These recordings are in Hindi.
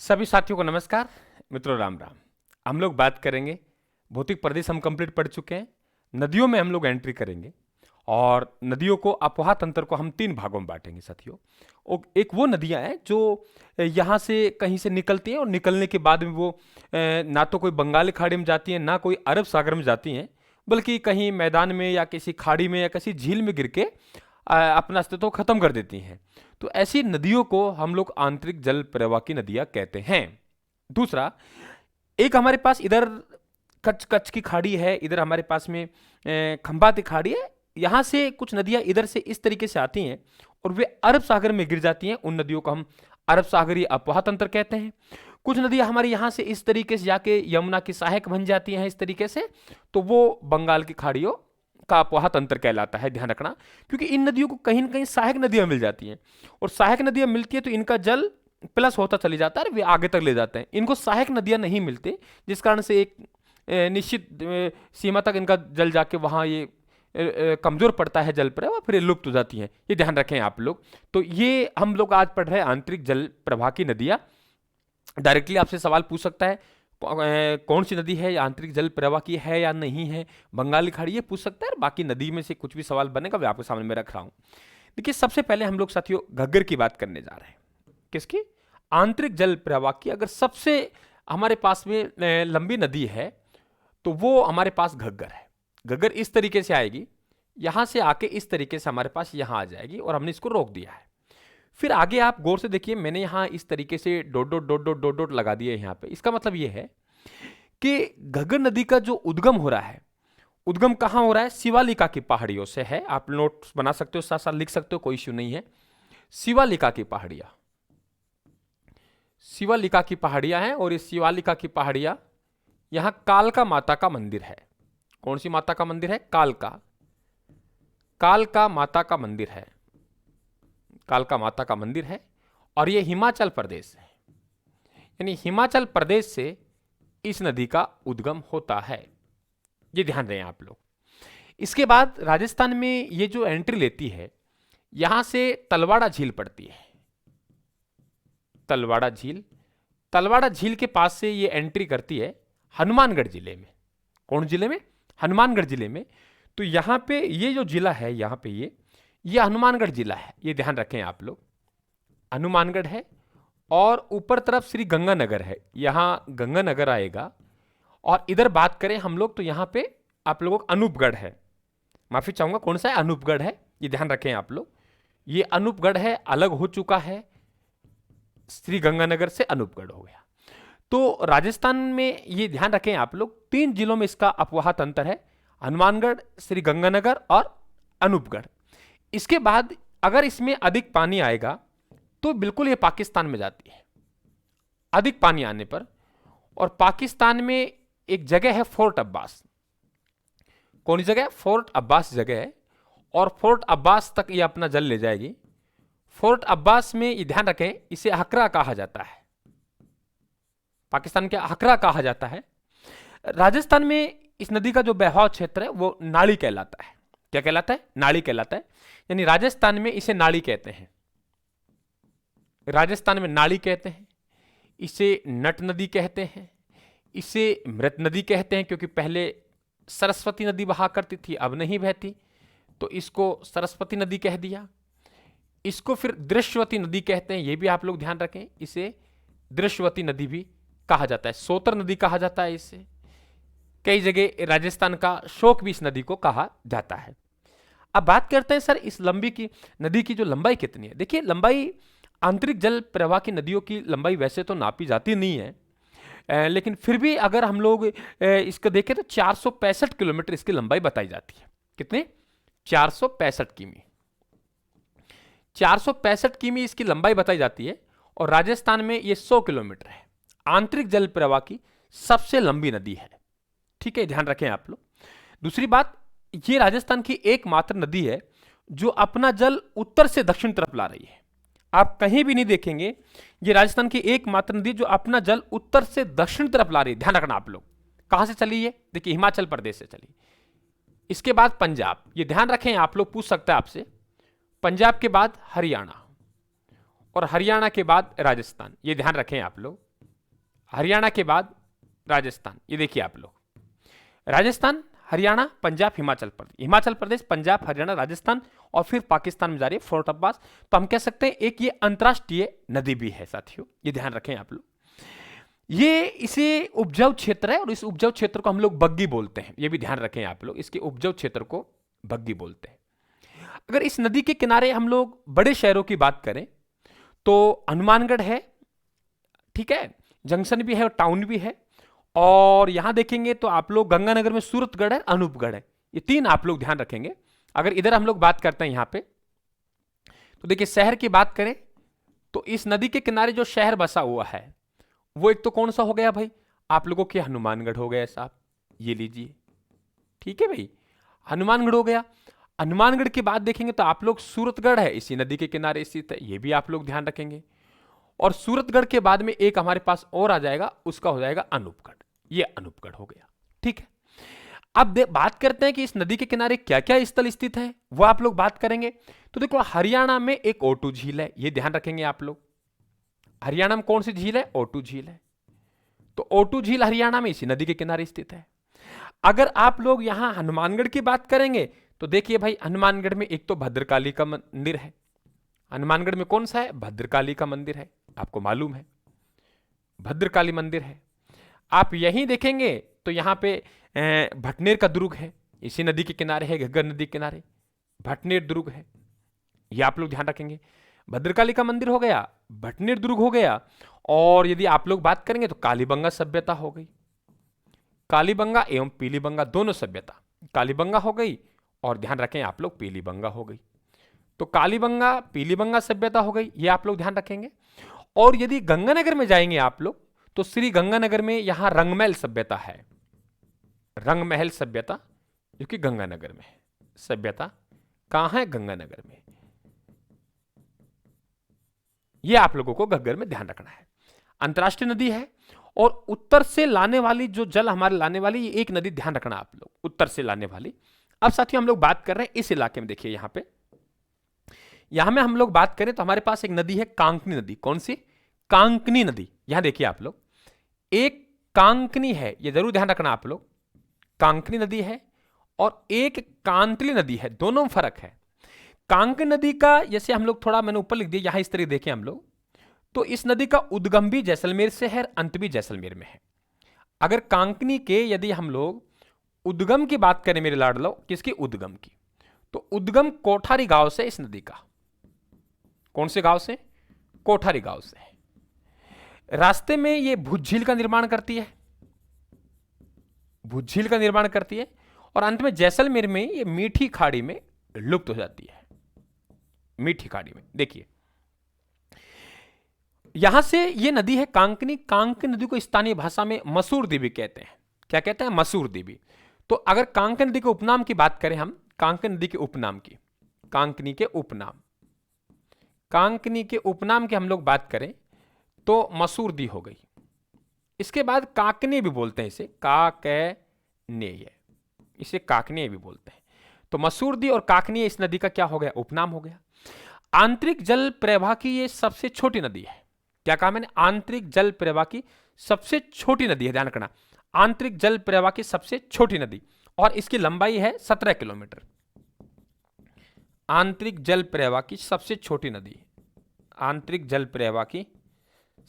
सभी साथियों को नमस्कार। मित्रों राम राम। हम लोग बात करेंगे, भौतिक प्रदेश हम कंप्लीट पढ़ चुके हैं। नदियों में हम लोग एंट्री करेंगे और नदियों को, अपवाह तंत्र को हम 3 भागों में बांटेंगे साथियों। एक वो नदियां हैं जो यहाँ से कहीं से निकलती हैं और निकलने के बाद में वो ना तो कोई बंगाल की खाड़ी में जाती हैं, ना कोई अरब सागर में जाती हैं, बल्कि कहीं मैदान में या किसी खाड़ी में या किसी झील में गिर के अपना अस्तित्व खत्म कर देती हैं। तो ऐसी नदियों को हम लोग आंतरिक जल प्रवाह की नदियां कहते हैं। दूसरा, एक हमारे पास इधर कच्छ कच्छ की खाड़ी है, इधर हमारे पास में खंभात की खाड़ी है। यहाँ से कुछ नदियां इधर से इस तरीके से आती हैं और वे अरब सागर में गिर जाती हैं। उन नदियों को हम अरब सागरीय अपवाह तंत्र कहते हैं। कुछ नदियां हमारी यहाँ से इस तरीके से जाके यमुना की सहायक बन जाती हैं इस तरीके से, तो वो बंगाल की खाड़ियों का अपवाह तंत्र कहलाता है। ध्यान रखना, क्योंकि इन नदियों को कहीं न कहीं सहायक नदियां मिल जाती हैं और सहायक नदियां मिलती है तो इनका जल प्लस होता चली जाता है, वे आगे तक ले जाते हैं। इनको सहायक नदियां नहीं मिलते, जिस कारण से एक निश्चित सीमा तक इनका जल जाके वहाँ ये कमजोर पड़ता है जल प्रवाह, फिर ये लुप्त हो जाती हैं। ये ध्यान रखें आप लोग। तो ये हम लोग आज पढ़ रहे हैं आंतरिक जल प्रवाह की नदियाँ। डायरेक्टली आपसे सवाल पूछ सकता है कौन सी नदी है आंतरिक जल प्रवाह की है या नहीं है, बंगाल की खाड़ी, ये पूछ सकता है। बाकी नदी में से कुछ भी सवाल बनेगा मैं आपके सामने में रख रहा हूँ। देखिए, सबसे पहले हम लोग साथियों घग्गर की बात करने जा रहे हैं। किसकी? आंतरिक जल प्रवाह की। अगर सबसे हमारे पास में लंबी नदी है तो वो हमारे पास घग्गर है। घग्गर इस तरीके से आएगी, यहां से आके इस तरीके से हमारे पास यहां आ जाएगी और हमने इसको रोक दिया है। फिर आगे आप गौर से देखिए, मैंने यहां इस तरीके से dot dot dot dot dot dot लगा दिया यहां पे। इसका मतलब ये है कि घग्गर नदी का जो उद्गम हो रहा है, उद्गम कहां हो रहा है? शिवालिका की पहाड़ियों से है। आप नोट्स बना सकते हो, साथ साथ लिख सकते हो, कोई इश्यू नहीं है। शिवालिका की पहाड़ियां, शिवालिका की पहाड़ियां हैं और इस शिवालिका की पहाड़ियां, यहां कालका माता का मंदिर है। कौन सी माता का मंदिर है? कालका, कालका माता का मंदिर है। कालका माता का मंदिर है और यह हिमाचल प्रदेश है, यानी हिमाचल प्रदेश से इस नदी का उद्गम होता है। ये ध्यान दें आप लोग। इसके बाद राजस्थान में ये जो एंट्री लेती है, यहां से तलवाड़ा झील पड़ती है। तलवाड़ा झील, तलवाड़ा झील के पास से ये एंट्री करती है हनुमानगढ़ जिले में। कौन जिले में? हनुमानगढ़ जिले में। तो यहां पे ये जो जिला है, यहां पे ये हनुमानगढ़ जिला है। ये ध्यान रखें आप लोग, हनुमानगढ़ है और ऊपर तरफ श्री गंगानगर है। यहां गंगानगर आएगा और इधर बात करें हम लोग तो यहां पे आप लोगों को अनूपगढ़ है। माफी चाहूंगा, कौन सा है? अनूपगढ़ है। ये ध्यान रखें आप लोग, ये अनूपगढ़ है, अलग हो चुका है। श्री गंगानगर से अनूपगढ़ हो गया। तो राजस्थान में ये ध्यान रखें आप लोग, 3 जिलों में इसका अपवाह तंत्र है, हनुमानगढ़, श्री गंगानगर और अनूपगढ़। इसके बाद अगर इसमें अधिक पानी आएगा तो बिल्कुल ये पाकिस्तान में जाती है, अधिक पानी आने पर। और पाकिस्तान में एक जगह है फोर्ट अब्बास। कौन सी जगह? फोर्ट अब्बास जगह है और फोर्ट अब्बास तक ये अपना जल ले जाएगी। फोर्ट अब्बास में ये ध्यान रखें, इसे हकरा कहा जाता है, पाकिस्तान के हकरा कहा जाता है। राजस्थान में इस नदी का जो बहाव क्षेत्र है वो नाली कहलाता है। क्या कहलाता है? नाली कहलाता है। यानी राजस्थान में इसे नाली कहते हैं, राजस्थान में नाली कहते हैं। इसे नट नदी कहते हैं, इसे मृत नदी कहते हैं, क्योंकि पहले सरस्वती नदी बहा करती थी, अब नहीं बहती, तो इसको सरस्वती नदी कह दिया। इसको फिर दृश्यवती नदी कहते हैं, ये भी आप लोग ध्यान रखें, इसे दृश्यवती नदी भी कहा जाता है। सोतर नदी कहा जाता है इसे। कई जगह राजस्थान का शोक भी इस नदी को कहा जाता है। अब बात करते हैं सर, इस लंबी की नदी की जो लंबाई कितनी है। देखिए, लंबाई आंतरिक जल प्रवाह की नदियों की लंबाई वैसे तो नापी जाती नहीं है, लेकिन फिर भी अगर हम लोग इसको देखें तो 465 किलोमीटर इसकी लंबाई बताई जाती है। कितने? 465 किमी। 465 किमी इसकी लंबाई बताई जाती है और राजस्थान में ये 100 किलोमीटर है। आंतरिक जल प्रवाह की सबसे लंबी नदी है। ठीक है, ध्यान रखें आप लोग। दूसरी बात, ये राजस्थान की एकमात्र नदी है जो अपना जल उत्तर से दक्षिण तरफ ला रही है। आप कहीं भी नहीं देखेंगे, ये राजस्थान की एकमात्र नदी जो अपना जल उत्तर से दक्षिण तरफ ला रही है। ध्यान रखना आप लोग, कहां से चली है? देखिए, हिमाचल प्रदेश से चली। इसके बाद पंजाब, ये ध्यान रखें आप लोग, पूछ सकता है आपसे। पंजाब के बाद हरियाणा और हरियाणा के बाद राजस्थान, ये ध्यान रखें आप लोग। हरियाणा के बाद राजस्थान। ये देखिए आप लोग, राजस्थान, हरियाणा, पंजाब, हिमाचल प्रदेश, हिमाचल प्रदेश, पंजाब, हरियाणा, राजस्थान और फिर पाकिस्तान में जा रही है फोर्ट अब्बास। तो हम कह सकते हैं एक ये अंतर्राष्ट्रीय नदी भी है साथियों, ये ध्यान रखें आप लोग। ये इसे उपजाऊ क्षेत्र है और इस उपजाऊ क्षेत्र को हम लोग बग्गी बोलते हैं, ये भी ध्यान रखें आप लोग, इसके उपजाऊ क्षेत्र को बग्गी बोलते हैं। अगर इस नदी के किनारे हम लोग बड़े शहरों की बात करें तो हनुमानगढ़ है, ठीक है, जंक्शन भी है और टाउन भी है। और यहां देखेंगे तो आप लोग गंगानगर में सूरतगढ़ है, अनूपगढ़ है, ये तीन आप लोग ध्यान रखेंगे। अगर इधर हम लोग बात करते हैं यहां पे, तो देखिए शहर की बात करें तो इस नदी के किनारे जो शहर बसा हुआ है वो एक तो कौन सा हो गया भाई, आप लोगों के हनुमानगढ़ हो गया साहब, ये लीजिए, ठीक है भाई, हनुमानगढ़ हो गया। हनुमानगढ़ के बाद देखेंगे तो आप लोग सूरतगढ़ है, इसी नदी के किनारे स्थित है, ये भी आप लोग ध्यान रखेंगे। और सूरतगढ़ के बाद में एक हमारे पास और आ जाएगा, उसका हो जाएगा अनूपगढ़, ये अनूपगढ़ हो गया, ठीक है। अब बात करते हैं कि इस नदी के किनारे क्या क्या स्थल स्थित है, वो आप लोग बात करेंगे। तो देखो हरियाणा में एक ओटू झील है, ये ध्यान रखेंगे आप लोग। हरियाणा में कौन सी झील है, ओटू झील है। तो ओटू झील हरियाणा में इसी नदी के किनारे स्थित है। अगर आप लोग यहां हनुमानगढ़ की बात करेंगे तो देखिए भाई, हनुमानगढ़ में एक तो भद्रकाली का मंदिर है। हनुमानगढ़ में कौन सा है, भद्रकाली का मंदिर है, आपको मालूम है, भद्रकाली मंदिर है। आप यहीं देखेंगे तो यहां पे भटनेर का दुर्ग है, इसी नदी के किनारे है, घग्गर नदी के किनारे भटनेर दुर्ग है, ये आप लोग ध्यान रखेंगे। भद्रकाली का मंदिर हो गया, भटनेर दुर्ग हो गया। और यदि आप लोग बात करेंगे तो कालीबंगा सभ्यता हो गई, कालीबंगा एवं पीलीबंगा दोनों सभ्यता, कालीबंगा हो गई और ध्यान रखें आप लोग पीलीबंगा हो गई। तो कालीबंगा पीलीबंगा सभ्यता हो गई, ये आप लोग ध्यान रखेंगे। और यदि गंगानगर में जाएंगे आप लोग तो श्री गंगानगर में यहां रंगमहल सभ्यता है, रंगमहल सभ्यता जो कि गंगानगर में है। सभ्यता कहां है, गंगानगर में, ये आप लोगों को घग्गर में ध्यान रखना है। अंतर्राष्ट्रीय नदी है और उत्तर से लाने वाली जो जल हमारे लाने वाली, ये एक नदी ध्यान रखना आप लोग, उत्तर से लाने वाली। अब साथियों हम लोग बात कर रहे हैं इस इलाके में, देखिए यहां पे, यहां में हम लोग बात करें तो हमारे पास एक नदी है कांकनी नदी। कौन सी, कांकनी नदी। यहां देखिए आप लोग, एक कांकनी है, ये जरूर ध्यान रखना आप लोग, कांकनी नदी है और एक कांतली नदी है, दोनों में फर्क है। कांकनी नदी का जैसे हम लोग थोड़ा मैंने ऊपर लिख दिया, यहां इस तरह देखें हम लोग, तो इस नदी का उद्गम भी जैसलमेर से है, अंत भी जैसलमेर में है। अगर कांकनी के यदि हम लोग उद्गम की बात करें मेरे लाडलो, किसकी, उद्गम की, तो उद्गम कोठारी गांव से इस नदी का, कौन से गांव से, कोठारी गांव से। रास्ते में ये भुज झील का निर्माण करती है, भुज झील का निर्माण करती है और अंत में जैसलमेर में ये मीठी खाड़ी में लुप्त हो जाती है, मीठी खाड़ी में। देखिए यहां से ये नदी है कांकनी, कांकनी नदी को स्थानीय भाषा में मसूर देवी कहते हैं। क्या कहते हैं, मसूर देवी। तो अगर कांकनी नदी के उपनाम की बात करें हम, कांकनी नदी के उपनाम की, कांकनी के उपनाम, कांकनी के उपनाम की हम लोग बात करें तो मसूर दी हो गई। इसके बाद काकने भी बोलते हैं इसे, काकने, इसे काकने भी बोलते हैं। तो मसूर दी और काकनी इस नदी का क्या हो गया, उपनाम हो गया। आंतरिक जल प्रवाह की ये सबसे छोटी नदी है। क्या कहा मैंने, आंतरिक जल प्रवाह की सबसे छोटी नदी है, ध्यान रखना, आंतरिक जल प्रवाह की सबसे छोटी नदी, और इसकी लंबाई है 17 किलोमीटर। आंतरिक जल प्रवाह की सबसे छोटी नदी, आंतरिक जल प्रवाह की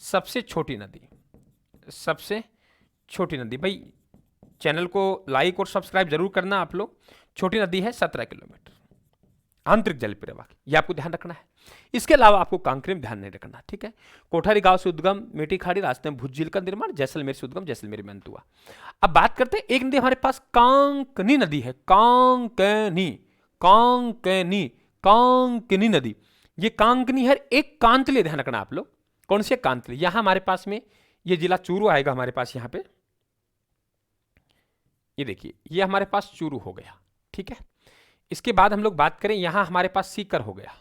सबसे छोटी नदी, सबसे छोटी नदी। भाई चैनल को लाइक और सब्सक्राइब जरूर करना आप लोग। छोटी नदी है 17 किलोमीटर, आंतरिक जल प्रवाह की, यह आपको ध्यान रखना है। इसके अलावा आपको कांकरी में ध्यान नहीं रखना, ठीक है। कोठारी गांव से उद्गम, मीठी खाड़ी, रास्ते में भुज झील का निर्माण, जैसलमेर से उद्गम, जैसलमेर में अंत हुआ। अब बात करते हैं एक नदी हमारे पास कांकनी नदी है, कांकनी, कांकनी, कांकनी नदी। ये कांकनी है, एक कांतली, ध्यान रखना आप लोग, कौन सी कांतली। यहां हमारे पास में ये जिला चूरू आएगा हमारे पास, यहां पे ये देखिए, ये हमारे पास चूरू हो गया, ठीक है। इसके बाद हम लोग बात करें, यहां हमारे पास सीकर हो गया,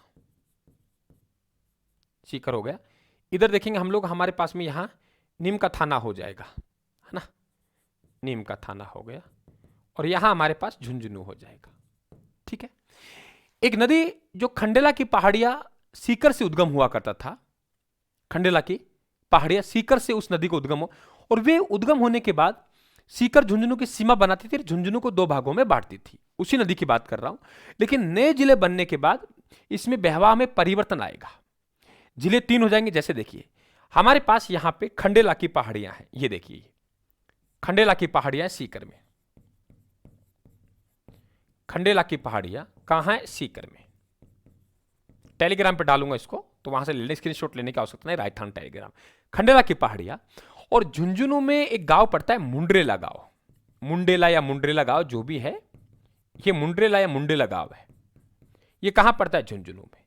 सीकर हो गया। इधर देखेंगे हम लोग, हमारे पास में यहां नीम का थाना हो जाएगा, है ना, नीम का थाना हो गया। और यहां हमारे पास झुंझुनू हो जाएगा, ठीक है। एक नदी जो खंडेला की पहाड़ियां सीकर से उद्गम हुआ करता था, खंडेला की पहाड़ियां सीकर से उस नदी को उद्गम हो, और वे उद्गम होने के बाद सीकर झुंझुनू की सीमा बनाती थी, झुंझुनू को 2 भागों में बांटती थी। उसी नदी की बात कर रहा हूं। लेकिन नए जिले बनने के बाद इसमें बहवाह में परिवर्तन आएगा। जिले 3 हो जाएंगे। जैसे देखिए हमारे पास यहां पे खंडेला की पहाड़ियां हैं, ये देखिए खंडेला की पहाड़ियां सीकर में। खंडेला की पहाड़ियां कहां है? सीकर में। टेलीग्राम पे डालूंगा इसको, तो वहां से लेने स्क्रीनशॉट लेने की आवश्यकता नहीं, राजस्थान टेलीग्राम। खंडेला की पहाड़ियां। और झुंझुनू में एक गांव पड़ता है मुंड्रेला गांव, मुंडेला या मुंड्रेला गांव जो भी है, ये मुंड्रेला या मुंडेला गांव है। ये कहां पड़ता है? झुंझुनू में।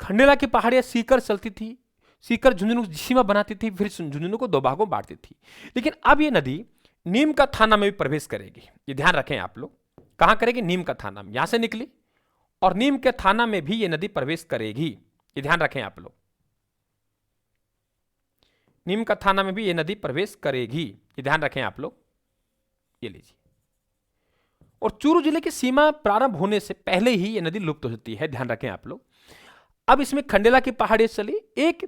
खंडेला की पहाड़ियां सीकर चलती थी, सीकर झुंझुनू सीमा बनाती थी, फिर झुंझुनू को 2 भागों बांटती थी। लेकिन अब ये नदी नीम का थाना में भी प्रवेश करेगी। ये ध्यान रखें आप लोग, कहां करेगी? नीम का थाना में। यहां से निकली और नीम के थाना में भी ये नदी प्रवेश करेगी। ये ध्यान रखें आप लोग, नीम का थाना में भी ये नदी प्रवेश करेगी। ये ध्यान रखें आप लोग। ये लीजिए। और चूरू जिले की सीमा प्रारंभ होने से पहले ही ये नदी लुप्त हो जाती है, ध्यान रखें आप लोग। अब इसमें खंडेला की पहाड़ी चली, एक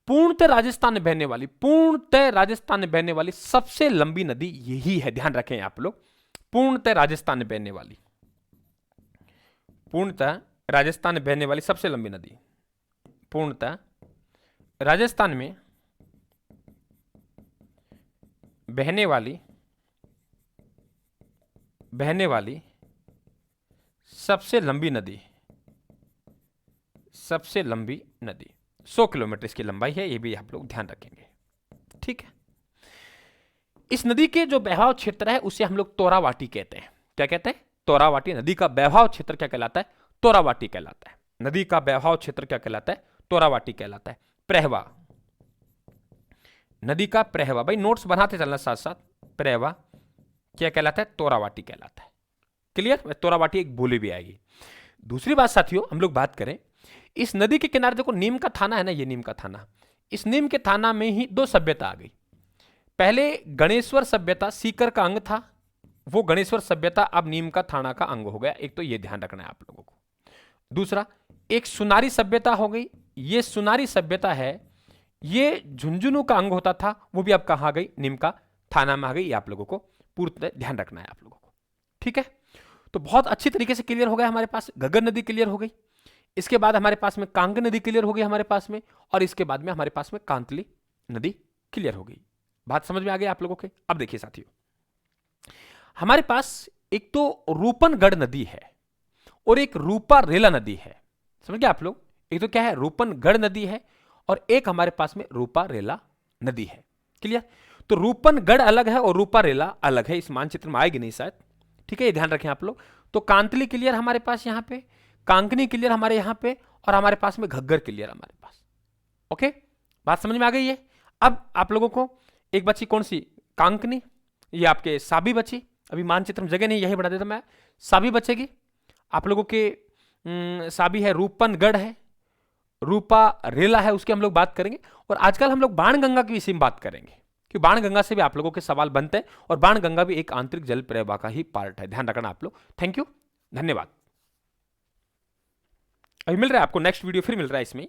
पूर्णतः राजस्थान में बहने वाली, पूर्णतः राजस्थान में बहने वाली सबसे लंबी नदी यही है, ध्यान रखें आप लोग। पूर्णतः राजस्थान में बहने वाली, पूर्णतः राजस्थान में बहने वाली सबसे लंबी नदी, पूर्णतः राजस्थान में बहने वाली सबसे लंबी नदी, सबसे लंबी नदी 100 किलोमीटर इसकी लंबाई है, ये भी आप लोग ध्यान रखेंगे। ठीक है। इस नदी के जो बहाव क्षेत्र है उसे हम लोग तोरावाटी कहते हैं। क्या कहते हैं? तोरावाटी। नदी का बहाव क्षेत्र क्या कहलाता है? तोरावाटी कहलाता है। नदी का बहाव क्षेत्र क्या कहलाता है? तोरावाटी कहलाता है। प्रहवा, नदी का प्रहवा, भाई नोट्स बनाते चलना साथ साथ। प्रहवा क्या कहलाता है? तोरावाटी कहलाता है। क्लियर? तोरावाटी एक बोली भी आएगी। दूसरी बात साथियों, हम लोग बात करें इस नदी के किनारे, देखो नीम का थाना है ना, ये नीम का थाना। इस नीम के थाना में ही 2 सभ्यता आ गई। पहले गणेश्वर सभ्यता सीकर का अंग था, वो गणेश्वर सभ्यता अब नीम का थाना का अंग हो गया। एक तो ये ध्यान रखना है आप लोगों को। दूसरा, एक सुनारी सभ्यता हो गई। ये सुनारी सभ्यता है, ये झुंझुनू का अंग होता था, वो भी अब कहां आ गई? नीम का थाना में आ गई। ये आप लोगों को पूर्ण ध्यान रखना है आप लोगों को। ठीक है। तो बहुत अच्छी तरीके से क्लियर हो गया हमारे पास। घग्गर नदी क्लियर हो गई, इसके बाद हमारे पास में कांग नदी क्लियर हो गई हमारे पास में, और इसके बाद में हमारे पास में कांतली नदी क्लियर हो गई। बात समझ में आ गई आप लोगों के? अब देखिए साथियों, हमारे पास एक तो रूपनगढ़ नदी है और एक रूपा रेला नदी है। समझ गए आप लोग? एक तो क्या है? रूपनगढ़ नदी है और एक हमारे पास में रूपा रेला नदी है। क्लियर? तो रूपनगढ़ अलग है और रूपा रेला अलग है। इस मानचित्र में आएगी नहीं शायद। ठीक है, ये ध्यान रखें आप लोग। तो कांतली क्लियर हमारे पास यहां पे, कांकनी क्लियर हमारे यहां पे, और हमारे पास में घग्गर क्लियर हमारे पास। ओके, बात समझ में आ गई है? अब आप लोगों को एक बची कौन सी? कांकनी। ये आपके साबी बची, अभी मानचित्र में जगह नहीं, यही बढ़ा देता मैं। साबी बचेगी आप लोगों के। साबी है, रूपनगढ़ है, रूपा रेला है, उसकी हम लोग बात करेंगे। और आजकल हम लोग बाणगंगा की विषय में बात करेंगे कि बाणगंगा से भी आप लोगों के सवाल बनते हैं, और बाणगंगा भी एक आंतरिक जल प्रवाह का ही पार्ट है। ध्यान रखना आप लोग। थैंक यू, धन्यवाद। अभी मिल रहा है आपको नेक्स्ट वीडियो, फिर मिल रहा है इसमें।